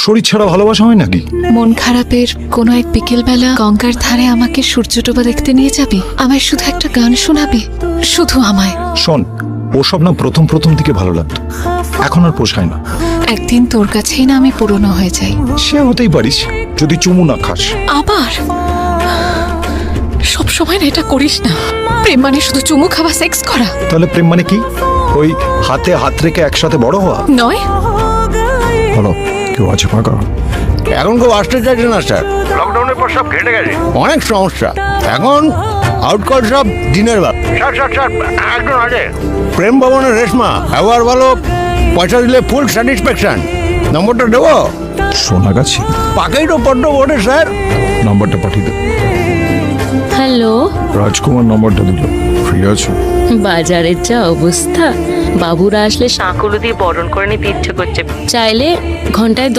শরীর ছাড়া ভালোবাসা হয় নাকি? মন খারাপের কোনো এক বিকেলবেলা গঙ্গার ধারে আমাকে সূর্য ডোবা দেখতে নিয়ে যাবি? আমায় শুধু একটা গান শোনাবি, শুধু আমায়। শোন, ওসব না প্রথম প্রথম দিকে ভালো লাগতো, এখন আর পোষায় না। একদিন তোর কাছেই না আমি পুরনো হয়ে যাই। সে হতেই পারিস, যদি চুমু না খাস। আবার সব সময় না এটা করিস না। প্রেম মানে শুধু চুমু খাওয়া, সেক্স করা তাহলে প্রেম মানে কি? ওই হাতে হাত রেখে একসাথে বড় হওয়া নয়। হলো। কেউ আছে ফাঁকা? এখন খুব আসতে চাইছে না স্যার, লকডাউনের পর সব ঘেটে গেছে, অনেক সমস্যা। এখন আউটকল সব দিনের বেলা। স্যার একজন আছে প্রেম ভবনের রেশমা, ব্যবহার ভালো, পয়সা দিলে ফুল স্যাটিসফ্যাকশন। নম্বরটা দেবো? সোনাগাছি পাকেই তো পদ্ম বোর্ডে স্যার। নাম্বারটা পাঠিয়ে দে। হ্যালো, রাজকুমার নাম্বারটা দিল। ফ্রি আছে? বাজারের যা অবস্থা, বাবুরা আসলে সাঁকুলো দিয়ে বরণ করে নিতে ইচ্ছে করছে। চাইলে ঘন্টায়